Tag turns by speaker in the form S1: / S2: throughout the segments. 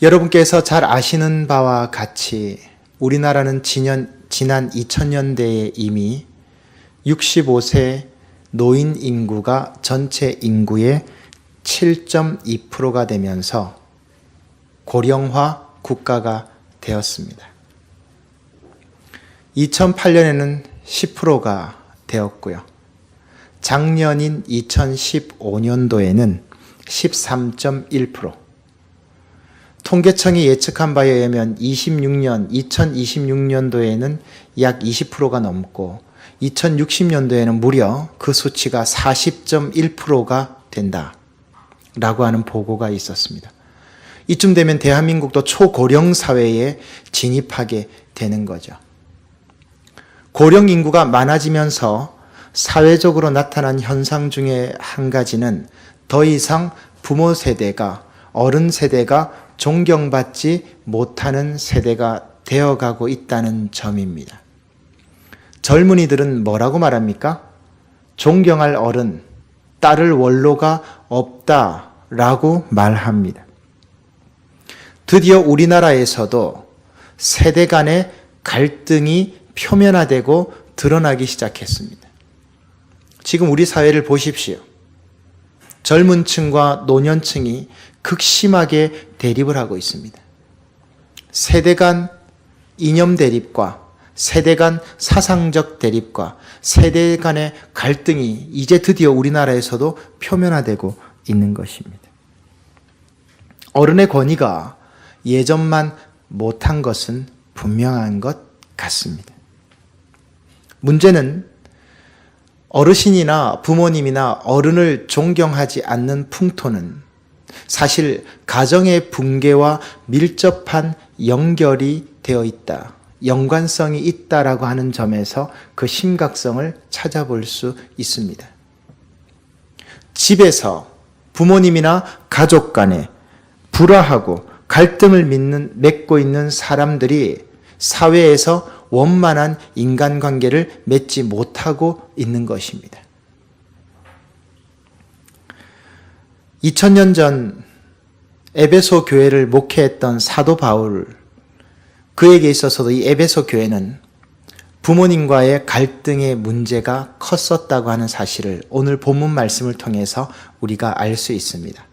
S1: 여러분께서 잘 아시는 바와 같이 우리나라는 지난 2000년대에 이미 65세 노인 인구가 전체 인구의 7.2%가 되면서 고령화 국가가 되었습니다. 2008년에는 10%가 되었고요. 작년인 2015년도에는 13.1%. 통계청이 예측한 바에 의하면 2026년도에는 약 20%가 넘고 2060년도에는 무려 그 수치가 40.1%가 된다라고 하는 보고가 있었습니다. 이쯤 되면 대한민국도 초고령 사회에 진입하게 되는 거죠. 고령 인구가 많아지면서 사회적으로 나타난 현상 중에 한 가지는 더 이상 부모 세대가, 어른 세대가 존경받지 못하는 세대가 되어가고 있다는 점입니다. 젊은이들은 뭐라고 말합니까? 존경할 어른, 따를 원로가 없다라고 말합니다. 드디어 우리나라에서도 세대 간의 갈등이 표면화되고 드러나기 시작했습니다. 지금 우리 사회를 보십시오. 젊은 층과 노년층이 극심하게 대립을 하고 있습니다. 세대 간 이념 대립과 세대 간 사상적 대립과 세대 간의 갈등이 이제 드디어 우리나라에서도 표면화되고 있는 것입니다. 어른의 권위가 예전만 못한 것은 분명한 것 같습니다. 문제는 어르신이나 부모님이나 어른을 존경하지 않는 풍토는 사실 가정의 붕괴와 밀접한 연결이 되어 있다, 연관성이 있다라고 하는 점에서 그 심각성을 찾아볼 수 있습니다. 집에서 부모님이나 가족 간에 불화하고 갈등을 맺고 있는 사람들이 사회에서 원만한 인간관계를 맺지 못하고 있는 것입니다. 2000년 전 에베소 교회를 목회했던 사도 바울, 그에게 있어서도 이 에베소 교회는 부모님과의 갈등의 문제가 컸었다고 하는 사실을 오늘 본문 말씀을 통해서 우리가 알 수 있습니다.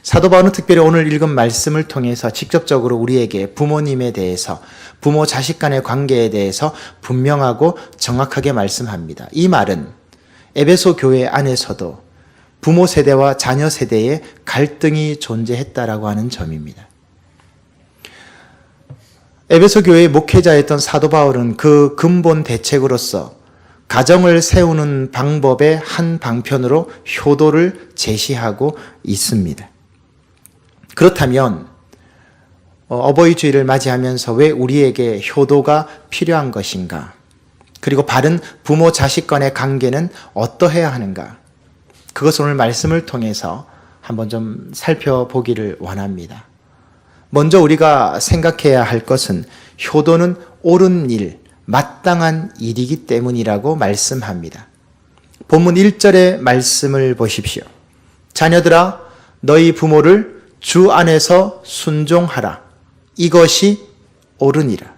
S1: 사도 바울은 특별히 오늘 읽은 말씀을 통해서 직접적으로 우리에게 부모님에 대해서, 부모 자식 간의 관계에 대해서 분명하고 정확하게 말씀합니다. 이 말은 에베소 교회 안에서도 부모 세대와 자녀 세대의 갈등이 존재했다라고 하는 점입니다. 에베소 교회의 목회자였던 사도 바울은 그 근본 대책으로서 가정을 세우는 방법의 한 방편으로 효도를 제시하고 있습니다. 그렇다면 어버이 주일을 맞이하면서 왜 우리에게 효도가 필요한 것인가? 그리고 바른 부모 자식 간의 관계는 어떠해야 하는가? 그것을 오늘 말씀을 통해서 한번 좀 살펴보기를 원합니다. 먼저 우리가 생각해야 할 것은 효도는 옳은 일, 마땅한 일이기 때문이라고 말씀합니다. 본문 1절의 말씀을 보십시오. 자녀들아, 너희 부모를 주 안에서 순종하라. 이것이 옳으니라.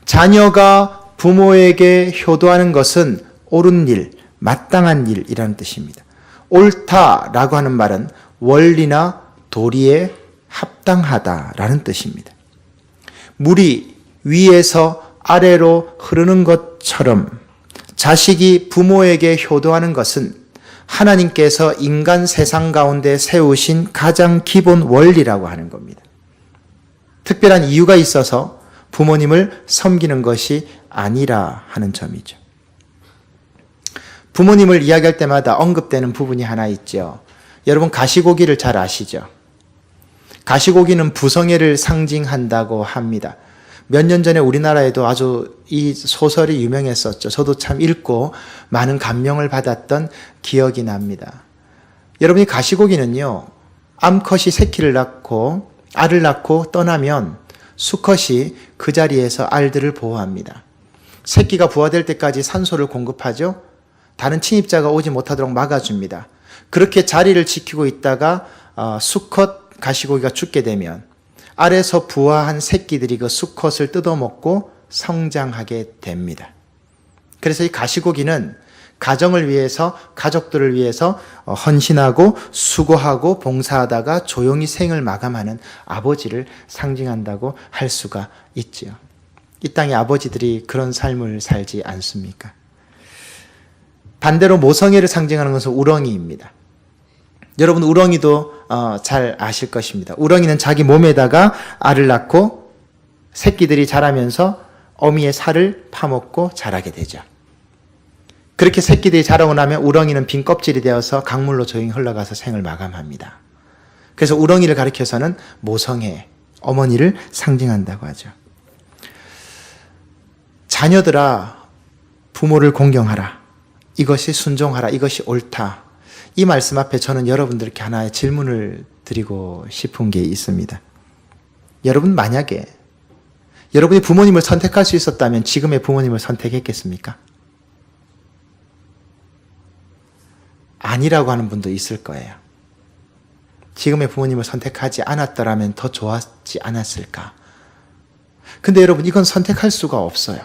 S1: 자녀가 부모에게 효도하는 것은 옳은 일, 마땅한 일이라는 뜻입니다. 옳다라고 하는 말은 원리나 도리에 합당하다라는 뜻입니다. 물이 위에서 아래로 흐르는 것처럼 자식이 부모에게 효도하는 것은 하나님께서 인간 세상 가운데 세우신 가장 기본 원리라고 하는 겁니다. 특별한 이유가 있어서 부모님을 섬기는 것이 아니라 하는 점이죠. 부모님을 이야기할 때마다 언급되는 부분이 하나 있죠. 여러분 가시고기를 잘 아시죠? 가시고기는 부성애를 상징한다고 합니다. 몇 년 전에 우리나라에도 아주 이 소설이 유명했었죠. 저도 참 읽고 많은 감명을 받았던 기억이 납니다. 여러분이 가시고기는요, 암컷이 새끼를 낳고 알을 낳고 떠나면 수컷이 그 자리에서 알들을 보호합니다. 새끼가 부화될 때까지 산소를 공급하죠. 다른 침입자가 오지 못하도록 막아줍니다. 그렇게 자리를 지키고 있다가 수컷 가시고기가 죽게 되면 알에서 부화한 새끼들이 그 수컷을 뜯어먹고 성장하게 됩니다. 그래서 이 가시고기는 가정을 위해서, 가족들을 위해서 헌신하고 수고하고 봉사하다가 조용히 생을 마감하는 아버지를 상징한다고 할 수가 있지요. 이 땅의 아버지들이 그런 삶을 살지 않습니까? 반대로 모성애를 상징하는 것은 우렁이입니다. 여러분 우렁이도 잘 아실 것입니다. 우렁이는 자기 몸에다가 알을 낳고 새끼들이 자라면서 어미의 살을 파먹고 자라게 되죠. 그렇게 새끼들이 자라고 나면 우렁이는 빈 껍질이 되어서 강물로 조용히 흘러가서 생을 마감합니다. 그래서 우렁이를 가리켜서는 모성애, 어머니를 상징한다고 하죠. 자녀들아, 부모를 공경하라. 이것이 순종하라. 이것이 옳다. 이 말씀 앞에 저는 여러분들께 하나의 질문을 드리고 싶은 게 있습니다. 여러분 만약에 여러분이 부모님을 선택할 수 있었다면 지금의 부모님을 선택했겠습니까? 아니라고 하는 분도 있을 거예요. 지금의 부모님을 선택하지 않았더라면 더 좋았지 않았을까? 근데 여러분 이건 선택할 수가 없어요.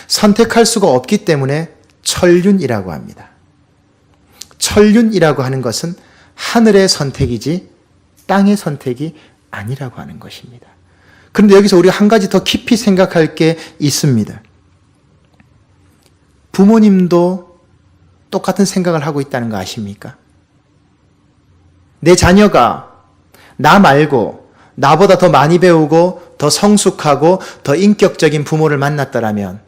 S1: 선택할 수가 없기 때문에 천륜이라고 합니다. 천륜이라고 하는 것은 하늘의 선택이지 땅의 선택이 아니라고 하는 것입니다. 그런데 여기서 우리가 한 가지 더 깊이 생각할 게 있습니다. 부모님도 똑같은 생각을 하고 있다는 거 아십니까? 내 자녀가 나 말고 나보다 더 많이 배우고 더 성숙하고 더 인격적인 부모를 만났더라면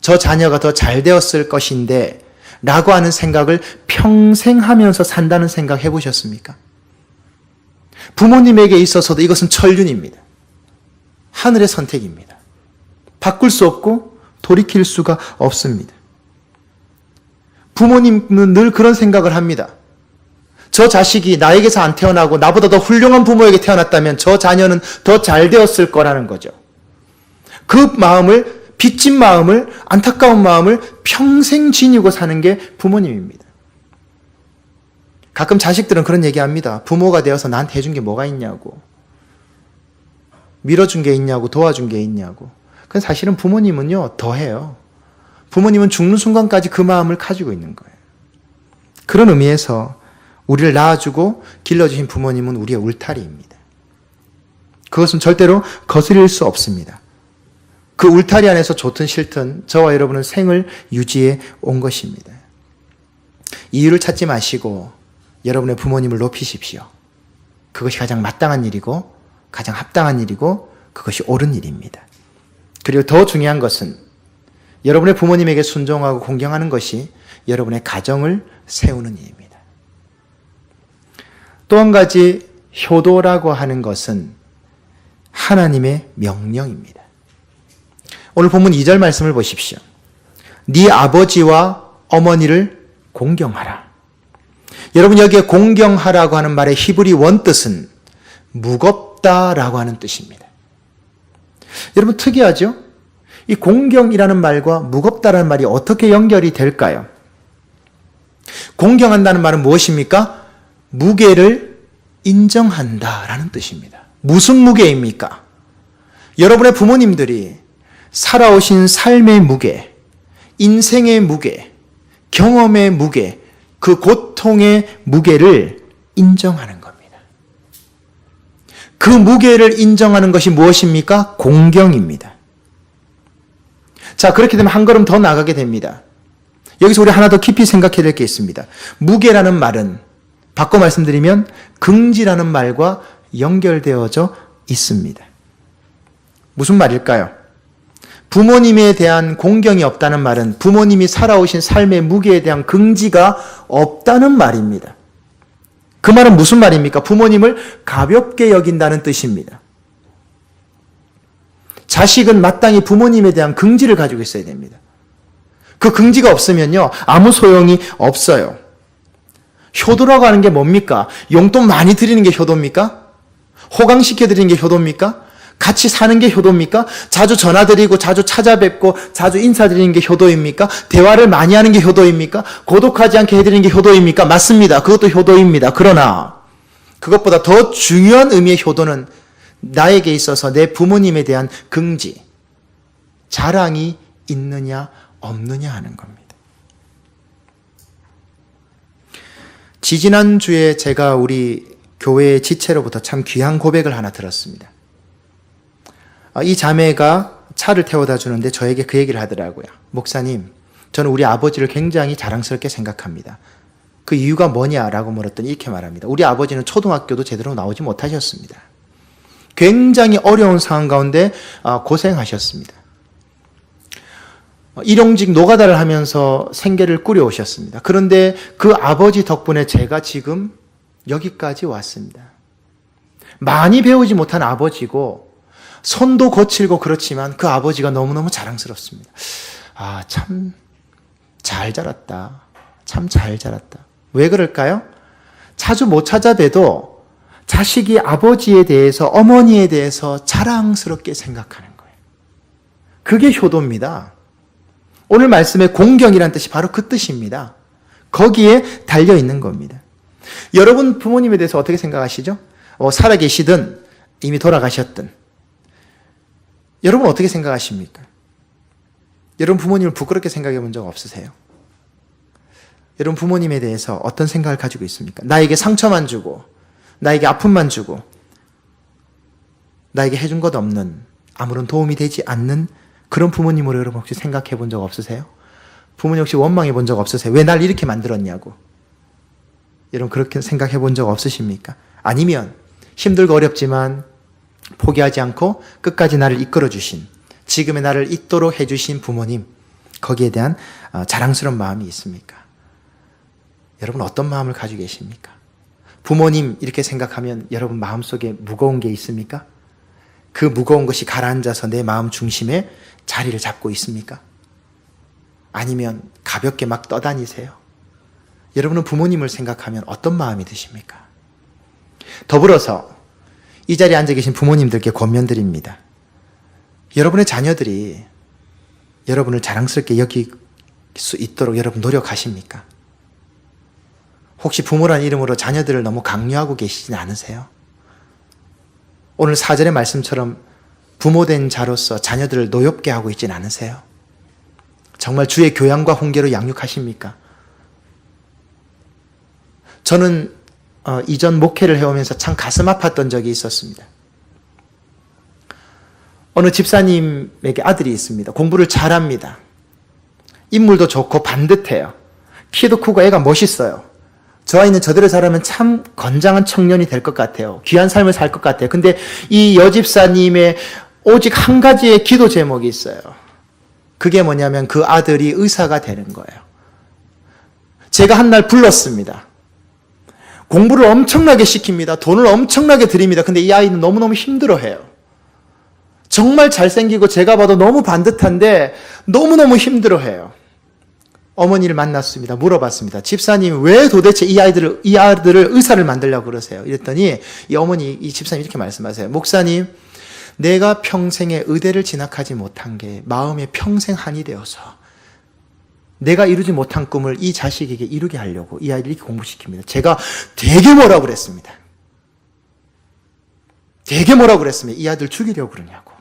S1: 저 자녀가 더 잘 되었을 것인데 라고 하는 생각을 평생 하면서 산다는 생각 해보셨습니까? 부모님에게 있어서도 이것은 천륜입니다. 하늘의 선택입니다. 바꿀 수 없고 돌이킬 수가 없습니다. 부모님은 늘 그런 생각을 합니다. 저 자식이 나에게서 안 태어나고 나보다 더 훌륭한 부모에게 태어났다면 저 자녀는 더 잘 되었을 거라는 거죠. 그 마음을, 빚진 마음을, 안타까운 마음을 평생 지니고 사는 게 부모님입니다. 가끔 자식들은 그런 얘기합니다. 부모가 되어서 나한테 해준 게 뭐가 있냐고. 밀어준 게 있냐고, 도와준 게 있냐고. 근데 사실은 부모님은요, 더해요. 부모님은 죽는 순간까지 그 마음을 가지고 있는 거예요. 그런 의미에서 우리를 낳아주고 길러주신 부모님은 우리의 울타리입니다. 그것은 절대로 거스릴 수 없습니다. 그 울타리 안에서 좋든 싫든 저와 여러분은 생을 유지해 온 것입니다. 이유를 찾지 마시고 여러분의 부모님을 높이십시오. 그것이 가장 마땅한 일이고 가장 합당한 일이고 그것이 옳은 일입니다. 그리고 더 중요한 것은 여러분의 부모님에게 순종하고 공경하는 것이 여러분의 가정을 세우는 일입니다. 또 한 가지 효도라고 하는 것은 하나님의 명령입니다. 오늘 본문 2절 말씀을 보십시오. 네 아버지와 어머니를 공경하라. 여러분 여기에 공경하라고 하는 말의 히브리 원뜻은 무겁다라고 하는 뜻입니다. 여러분 특이하죠? 이 공경이라는 말과 무겁다라는 말이 어떻게 연결이 될까요? 공경한다는 말은 무엇입니까? 무게를 인정한다라는 뜻입니다. 무슨 무게입니까? 여러분의 부모님들이 살아오신 삶의 무게, 인생의 무게, 경험의 무게, 그 고통의 무게를 인정하는 겁니다. 그 무게를 인정하는 것이 무엇입니까? 공경입니다. 자, 그렇게 되면 한 걸음 더 나가게 됩니다. 여기서 우리 하나 더 깊이 생각해야 될 게 있습니다. 무게라는 말은 바꿔 말씀드리면 긍지라는 말과 연결되어져 있습니다. 무슨 말일까요? 부모님에 대한 공경이 없다는 말은 부모님이 살아오신 삶의 무게에 대한 긍지가 없다는 말입니다. 그 말은 무슨 말입니까? 부모님을 가볍게 여긴다는 뜻입니다. 자식은 마땅히 부모님에 대한 긍지를 가지고 있어야 됩니다. 그 긍지가 없으면요, 아무 소용이 없어요. 효도라고 하는 게 뭡니까? 용돈 많이 드리는 게 효도입니까? 호강시켜 드리는 게 효도입니까? 같이 사는 게 효도입니까? 자주 전화드리고 자주 찾아뵙고 자주 인사드리는 게 효도입니까? 대화를 많이 하는 게 효도입니까? 고독하지 않게 해드리는 게 효도입니까? 맞습니다. 그것도 효도입니다. 그러나 그것보다 더 중요한 의미의 효도는 나에게 있어서 내 부모님에 대한 긍지, 자랑이 있느냐 없느냐 하는 겁니다. 지지난주에 제가 우리 교회의 지체로부터 참 귀한 고백을 하나 들었습니다. 이 자매가 차를 태워다 주는데 저에게 그 얘기를 하더라고요. 목사님, 저는 우리 아버지를 굉장히 자랑스럽게 생각합니다. 그 이유가 뭐냐라고 물었더니 이렇게 말합니다. 우리 아버지는 초등학교도 제대로 나오지 못하셨습니다. 굉장히 어려운 상황 가운데 고생하셨습니다. 일용직 노가다를 하면서 생계를 꾸려오셨습니다. 그런데 그 아버지 덕분에 제가 지금 여기까지 왔습니다. 많이 배우지 못한 아버지고 손도 거칠고 그렇지만 그 아버지가 너무너무 자랑스럽습니다. 참 잘 자랐다. 참 잘 자랐다. 왜 그럴까요? 자주 못 찾아봬도 자식이 아버지에 대해서, 어머니에 대해서 자랑스럽게 생각하는 거예요. 그게 효도입니다. 오늘 말씀의 공경이란 뜻이 바로 그 뜻입니다. 거기에 달려있는 겁니다. 여러분 부모님에 대해서 어떻게 생각하시죠? 살아계시든 이미 돌아가셨든 여러분 어떻게 생각하십니까? 여러분 부모님을 부끄럽게 생각해 본 적 없으세요? 여러분 부모님에 대해서 어떤 생각을 가지고 있습니까? 나에게 상처만 주고 나에게 아픔만 주고 나에게 해준 것 없는, 아무런 도움이 되지 않는 그런 부모님으로 여러분 혹시 생각해 본 적 없으세요? 부모님 혹시 원망해 본 적 없으세요? 왜 날 이렇게 만들었냐고. 여러분 그렇게 생각해 본 적 없으십니까? 아니면 힘들고 어렵지만 포기하지 않고 끝까지 나를 이끌어 주신, 지금의 나를 있도록 해주신 부모님, 거기에 대한 자랑스러운 마음이 있습니까? 여러분 어떤 마음을 가지고 계십니까? 부모님 이렇게 생각하면 여러분 마음속에 무거운 게 있습니까? 그 무거운 것이 가라앉아서 내 마음 중심에 자리를 잡고 있습니까? 아니면 가볍게 막 떠다니세요? 여러분은 부모님을 생각하면 어떤 마음이 드십니까? 더불어서 이 자리에 앉아 계신 부모님들께 권면드립니다. 여러분의 자녀들이 여러분을 자랑스럽게 여길 수 있도록 여러분 노력하십니까? 혹시 부모란 이름으로 자녀들을 너무 강요하고 계시진 않으세요? 오늘 4절의 말씀처럼 부모된 자로서 자녀들을 노엽게 하고 있진 않으세요? 정말 주의 교양과 훈계로 양육하십니까? 저는 이전 목회를 해오면서 참 가슴 아팠던 적이 있었습니다. 어느 집사님에게 아들이 있습니다. 공부를 잘합니다. 인물도 좋고 반듯해요. 키도 크고 애가 멋있어요. 저 아이는 저대로 자라면 참 건장한 청년이 될 것 같아요. 귀한 삶을 살 것 같아요. 근데 이 여집사님의 오직 한 가지의 기도 제목이 있어요. 그게 뭐냐면 그 아들이 의사가 되는 거예요. 제가 한 날 불렀습니다. 공부를 엄청나게 시킵니다. 돈을 엄청나게 드립니다. 근데 이 아이는 너무너무 힘들어해요. 정말 잘생기고 제가 봐도 너무 반듯한데 너무너무 힘들어해요. 어머니를 만났습니다. 물어봤습니다. 집사님 왜 도대체 이 아들을 의사를 만들려고 그러세요? 이랬더니 이 집사님 이렇게 말씀하세요. 목사님, 내가 평생에 의대를 진학하지 못한 게 마음에 평생 한이 되어서 내가 이루지 못한 꿈을 이 자식에게 이루게 하려고 이 아이를 이렇게 공부시킵니다. 제가 되게 뭐라고 그랬습니다. 되게 뭐라고 그랬습니다. 이 아들 죽이려고 그러냐고.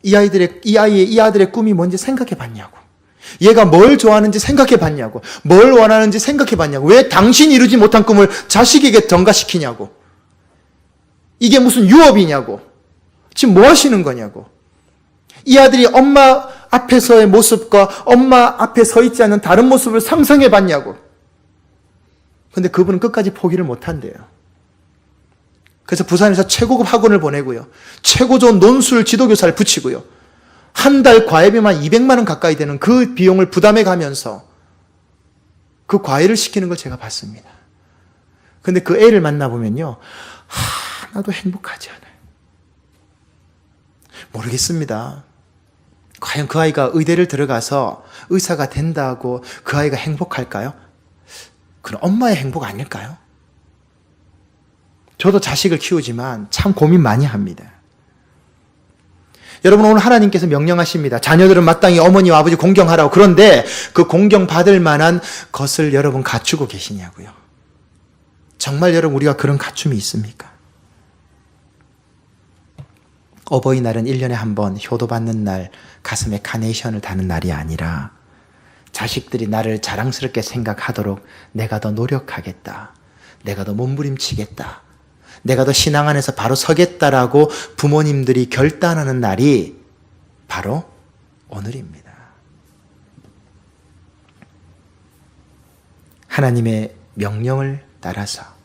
S1: 이 아들의 꿈이 뭔지 생각해 봤냐고. 얘가 뭘 좋아하는지 생각해 봤냐고. 뭘 원하는지 생각해 봤냐고. 왜 당신이 이루지 못한 꿈을 자식에게 전가시키냐고. 이게 무슨 유업이냐고. 지금 뭐 하시는 거냐고. 이 아들이 엄마 앞에서의 모습과 엄마 앞에 서 있지 않은 다른 모습을 상상해 봤냐고. 근데 그분은 끝까지 포기를 못 한대요. 그래서 부산에서 최고급 학원을 보내고요. 최고 좋은 논술 지도교사를 붙이고요. 한 달 과외비만 200만 원 가까이 되는 그 비용을 부담해 가면서 그 과외를 시키는 걸 제가 봤습니다. 근데 그 애를 만나보면요. 하나도 행복하지 않아요. 모르겠습니다. 과연 그 아이가 의대를 들어가서 의사가 된다고 그 아이가 행복할까요? 그건 엄마의 행복 아닐까요? 저도 자식을 키우지만 참 고민 많이 합니다. 여러분 오늘 하나님께서 명령하십니다. 자녀들은 마땅히 어머니와 아버지 공경하라고. 그런데 그 공경받을 만한 것을 여러분 갖추고 계시냐고요. 정말 여러분 우리가 그런 갖춤이 있습니까? 어버이날은 1년에 한 번 효도받는 날, 가슴에 카네이션을 다는 날이 아니라 자식들이 나를 자랑스럽게 생각하도록 내가 더 노력하겠다. 내가 더 몸부림치겠다. 내가 더 신앙 안에서 바로 서겠다라고 부모님들이 결단하는 날이 바로 오늘입니다. 하나님의 명령을 따라서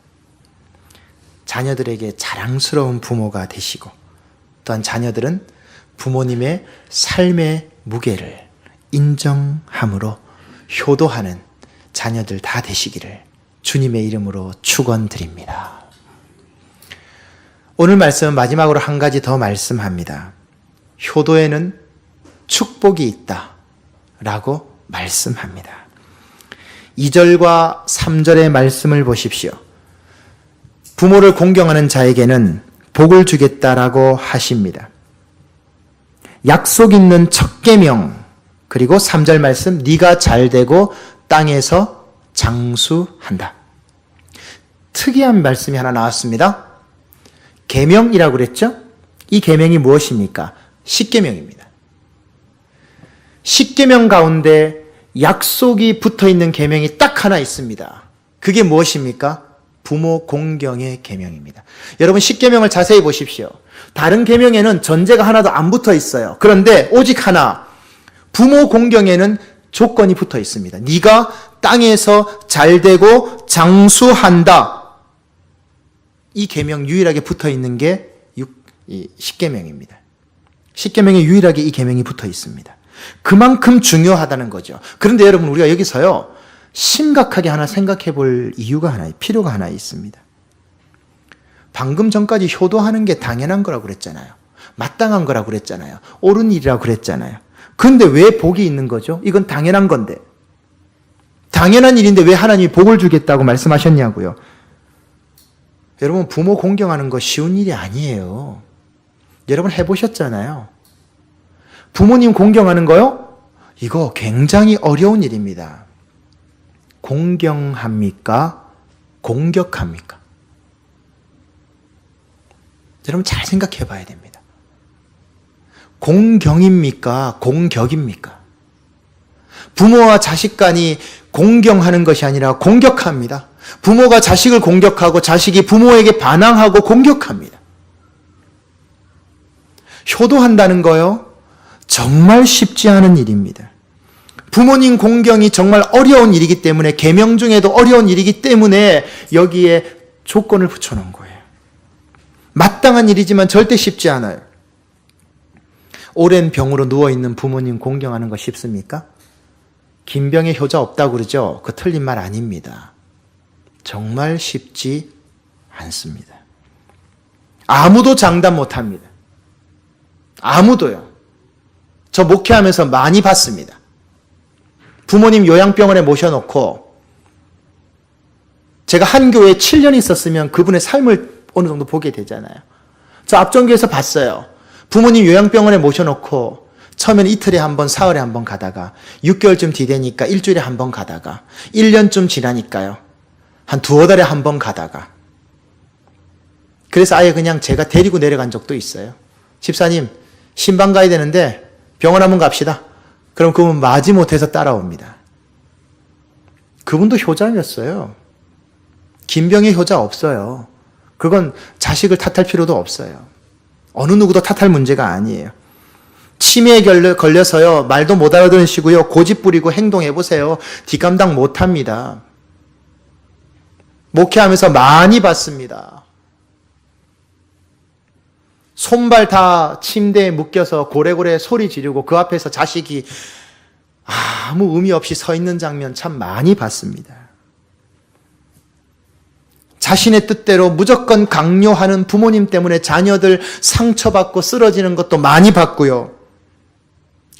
S1: 자녀들에게 자랑스러운 부모가 되시고 또한 자녀들은 부모님의 삶의 무게를 인정함으로 효도하는 자녀들 다 되시기를 주님의 이름으로 축원드립니다. 오늘 말씀은 마지막으로 한 가지 더 말씀합니다. 효도에는 축복이 있다 라고 말씀합니다. 2절과 3절의 말씀을 보십시오. 부모를 공경하는 자에게는 복을 주겠다라고 하십니다. 약속 있는 첫 계명, 그리고 3절 말씀, 네가 잘되고 땅에서 장수한다. 특이한 말씀이 하나 나왔습니다. 계명이라고 그랬죠? 이 계명이 무엇입니까? 십계명입니다. 십계명 가운데 약속이 붙어있는 계명이 딱 하나 있습니다. 그게 무엇입니까? 부모 공경의 계명입니다. 여러분 십계명을 자세히 보십시오. 다른 계명에는 전제가 하나도 안 붙어 있어요. 그런데 오직 하나, 부모 공경에는 조건이 붙어 있습니다. 네가 땅에서 잘되고 장수한다. 이 계명 유일하게 붙어 있는 게 십계명입니다. 십계명에 유일하게 이 계명이 붙어 있습니다. 그만큼 중요하다는 거죠. 그런데 여러분 우리가 여기서요 심각하게 하나 생각해 볼 필요가 하나 있습니다. 방금 전까지 효도하는 게 당연한 거라고 그랬잖아요. 마땅한 거라고 그랬잖아요. 옳은 일이라고 그랬잖아요. 그런데 왜 복이 있는 거죠? 이건 당연한 건데. 당연한 일인데 왜 하나님이 복을 주겠다고 말씀하셨냐고요. 여러분 부모 공경하는 거 쉬운 일이 아니에요. 여러분 해보셨잖아요. 부모님 공경하는 거요? 이거 굉장히 어려운 일입니다. 공경합니까? 공격합니까? 여러분 잘 생각해 봐야 됩니다. 공경입니까? 공격입니까? 부모와 자식 간이 공경하는 것이 아니라 공격합니다. 부모가 자식을 공격하고 자식이 부모에게 반항하고 공격합니다. 효도한다는 거요? 정말 쉽지 않은 일입니다. 부모님 공경이 정말 어려운 일이기 때문에 계명 중에도 어려운 일이기 때문에 여기에 조건을 붙여놓은 거예요. 마땅한 일이지만 절대 쉽지 않아요. 오랜 병으로 누워있는 부모님 공경하는 거 쉽습니까? 긴 병에 효자 없다고 그러죠? 그 틀린 말 아닙니다. 정말 쉽지 않습니다. 아무도 장담 못합니다. 아무도요. 저 목회하면서 많이 봤습니다. 부모님 요양병원에 모셔놓고 제가 한 교회에 7년 있었으면 그분의 삶을 어느 정도 보게 되잖아요. 저 앞전교에서 봤어요. 부모님 요양병원에 모셔놓고 처음에는 이틀에 한 번, 사흘에 한 번 가다가 6개월쯤 뒤되니까 일주일에 한 번 가다가 1년쯤 지나니까요. 한 두어 달에 한 번 가다가 그래서 아예 그냥 제가 데리고 내려간 적도 있어요. 집사님 신방 가야 되는데 병원 한번 갑시다. 그럼 그분 마지못해서 따라옵니다. 그분도 효자였어요. 김병희 효자 없어요. 그건 자식을 탓할 필요도 없어요. 어느 누구도 탓할 문제가 아니에요. 치매에 걸려서요. 말도 못 알아들으시고요. 고집 부리고 행동해보세요. 뒷감당 못합니다. 목회하면서 많이 봤습니다. 손발 다 침대에 묶여서 고래고래 소리 지르고 그 앞에서 자식이 아무 의미 없이 서 있는 장면 참 많이 봤습니다. 자신의 뜻대로 무조건 강요하는 부모님 때문에 자녀들 상처받고 쓰러지는 것도 많이 봤고요.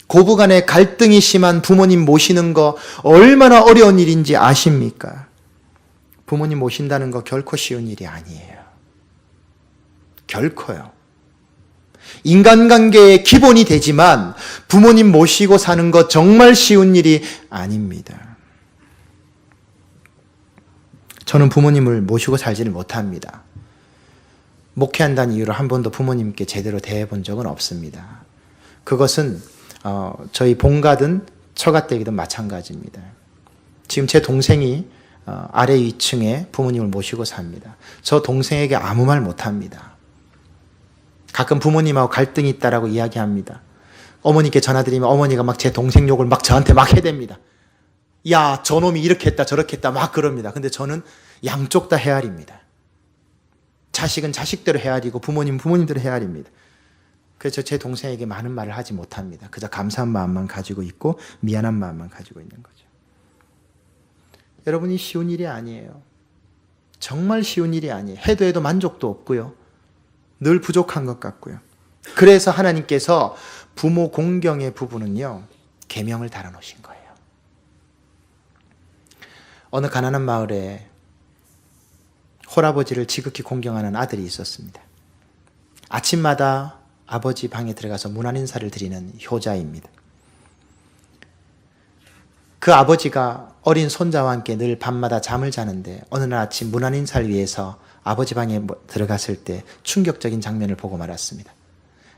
S1: 고부간에 갈등이 심한 부모님 모시는 거 얼마나 어려운 일인지 아십니까? 부모님 모신다는 거 결코 쉬운 일이 아니에요. 결코요. 인간관계의 기본이 되지만 부모님 모시고 사는 거 정말 쉬운 일이 아닙니다. 저는 부모님을 모시고 살지를 못합니다. 목회한다는 이유로 한 번도 부모님께 제대로 대해본 적은 없습니다. 그것은 저희 본가든 처가댁이든 마찬가지입니다. 지금 제 동생이 아래 위층에 부모님을 모시고 삽니다. 저 동생에게 아무 말 못합니다. 가끔 부모님하고 갈등이 있다라고 이야기합니다. 어머니께 전화드리면 어머니가 막 제 동생 욕을 막 저한테 막 해댑니다. 야, 저놈이 이렇게 했다 저렇게 했다 막 그럽니다. 근데 저는 양쪽 다 헤아립니다. 자식은 자식대로 헤아리고 부모님은 부모님대로 헤아립니다. 그래서 제 동생에게 많은 말을 하지 못합니다. 그저 감사한 마음만 가지고 있고 미안한 마음만 가지고 있는 거죠. 여러분이 쉬운 일이 아니에요. 정말 쉬운 일이 아니에요. 해도 만족도 없고요. 늘 부족한 것 같고요. 그래서 하나님께서 부모 공경의 부분은요, 계명을 달아놓으신 거예요. 어느 가난한 마을에 홀아버지를 지극히 공경하는 아들이 있었습니다. 아침마다 아버지 방에 들어가서 문안 인사를 드리는 효자입니다. 그 아버지가 어린 손자와 함께 늘 밤마다 잠을 자는데 어느 날 아침 문안 인사를 위해서 아버지 방에 들어갔을 때 충격적인 장면을 보고 말았습니다.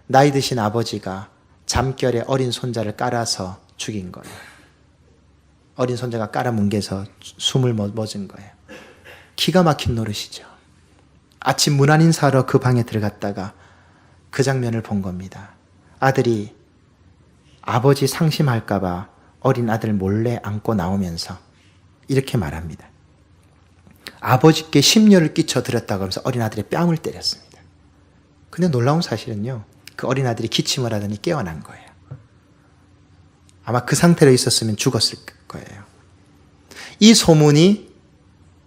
S1: 나이 드신 아버지가 잠결에 어린 손자를 깔아서 죽인 거예요. 어린 손자가 깔아뭉개서 숨을 멎은 거예요. 기가 막힌 노릇이죠. 아침 문안 인사하러 그 방에 들어갔다가 그 장면을 본 겁니다. 아들이 아버지 상심할까 봐 어린 아들 몰래 안고 나오면서 이렇게 말합니다. 아버지께 심려를 끼쳐드렸다고 하면서 어린 아들의 뺨을 때렸습니다. 근데 놀라운 사실은요, 그 어린 아들이 기침을 하더니 깨어난 거예요. 아마 그 상태로 있었으면 죽었을 거예요. 이 소문이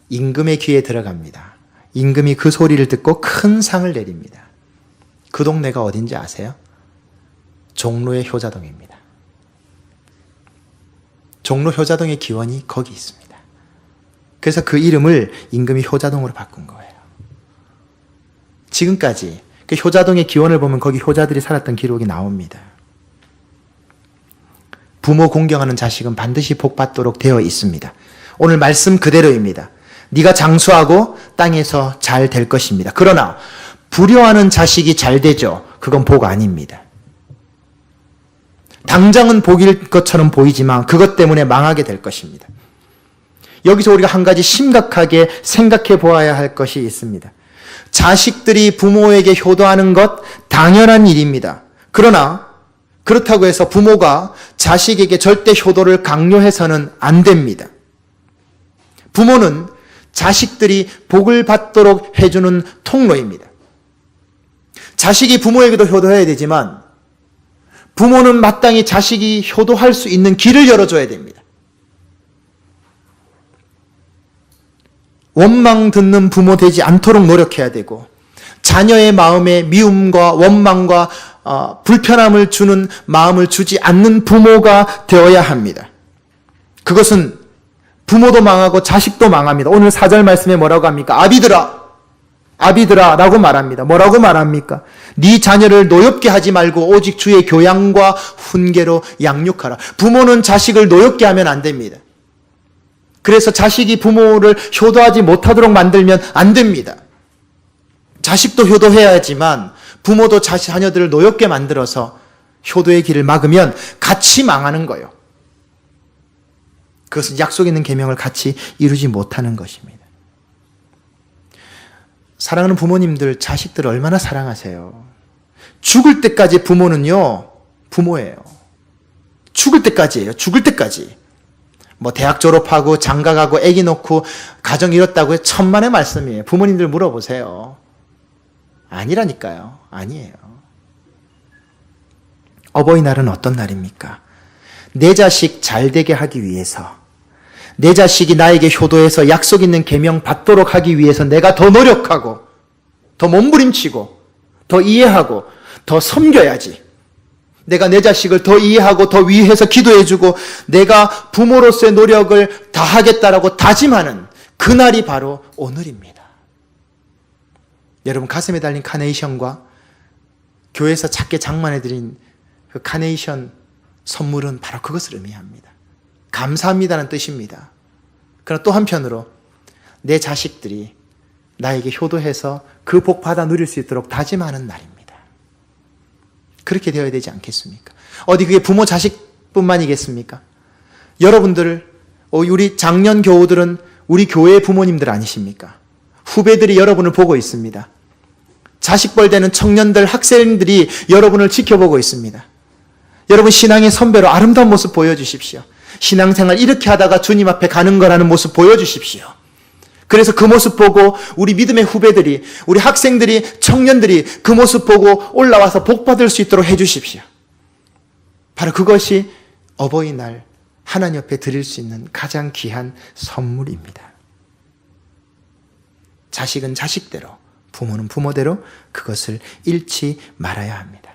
S1: 임금의 귀에 들어갑니다. 임금이 그 소리를 듣고 큰 상을 내립니다. 그 동네가 어딘지 아세요? 종로의 효자동입니다. 종로 효자동의 기원이 거기 있습니다. 그래서 그 이름을 임금이 효자동으로 바꾼 거예요. 지금까지 그 효자동의 기원을 보면 거기 효자들이 살았던 기록이 나옵니다. 부모 공경하는 자식은 반드시 복받도록 되어 있습니다. 오늘 말씀 그대로입니다. 네가 장수하고 땅에서 잘 될 것입니다. 그러나 불효하는 자식이 잘 되죠. 그건 복 아닙니다. 당장은 복일 것처럼 보이지만 그것 때문에 망하게 될 것입니다. 여기서 우리가 한 가지 심각하게 생각해 보아야 할 것이 있습니다. 자식들이 부모에게 효도하는 것 당연한 일입니다. 그러나 그렇다고 해서 부모가 자식에게 절대 효도를 강요해서는 안 됩니다. 부모는 자식들이 복을 받도록 해주는 통로입니다. 자식이 부모에게도 효도해야 되지만 부모는 마땅히 자식이 효도할 수 있는 길을 열어줘야 됩니다. 원망 듣는 부모 되지 않도록 노력해야 되고 자녀의 마음에 미움과 원망과 불편함을 주는 마음을 주지 않는 부모가 되어야 합니다. 그것은 부모도 망하고 자식도 망합니다. 오늘 4절 말씀에 뭐라고 합니까? 아비들아 라고 말합니다. 뭐라고 말합니까? 네 자녀를 노엽게 하지 말고 오직 주의 교양과 훈계로 양육하라. 부모는 자식을 노엽게 하면 안 됩니다. 그래서 자식이 부모를 효도하지 못하도록 만들면 안 됩니다. 자식도 효도해야지만 부모도 자녀들을 노엽게 만들어서 효도의 길을 막으면 같이 망하는 거예요. 그것은 약속 있는 계명을 같이 이루지 못하는 것입니다. 사랑하는 부모님들, 자식들을 얼마나 사랑하세요? 죽을 때까지 부모는요, 부모예요. 죽을 때까지예요. 죽을 때까지. 뭐 대학 졸업하고 장가가고 아기 놓고 가정 이뤘다고 해서 천만의 말씀이에요. 부모님들 물어보세요. 아니라니까요. 아니에요. 어버이날은 어떤 날입니까? 내 자식 잘 되게 하기 위해서, 내 자식이 나에게 효도해서 약속 있는 계명 받도록 하기 위해서 내가 더 노력하고 더 몸부림치고 더 이해하고 더 섬겨야지. 내가 내 자식을 더 이해하고 더 위해서 기도해주고 내가 부모로서의 노력을 다하겠다라고 다짐하는 그날이 바로 오늘입니다. 여러분, 가슴에 달린 카네이션과 교회에서 작게 장만해드린 그 카네이션 선물은 바로 그것을 의미합니다. 감사합니다는 뜻입니다. 그러나 또 한편으로 내 자식들이 나에게 효도해서 그 복 받아 누릴 수 있도록 다짐하는 날입니다. 그렇게 되어야 되지 않겠습니까? 어디 그게 부모 자식뿐만이겠습니까? 여러분들, 우리 장년 교우들은 우리 교회의 부모님들 아니십니까? 후배들이 여러분을 보고 있습니다. 자식벌 되는 청년들, 학생들이 여러분을 지켜보고 있습니다. 여러분 신앙의 선배로 아름다운 모습 보여주십시오. 신앙생활 이렇게 하다가 주님 앞에 가는 거라는 모습 보여주십시오. 그래서 그 모습 보고 우리 믿음의 후배들이, 우리 학생들이, 청년들이 그 모습 보고 올라와서 복 받을 수 있도록 해주십시오. 바로 그것이 어버이날 하나님 앞에 드릴 수 있는 가장 귀한 선물입니다. 자식은 자식대로, 부모는 부모대로 그것을 잃지 말아야 합니다.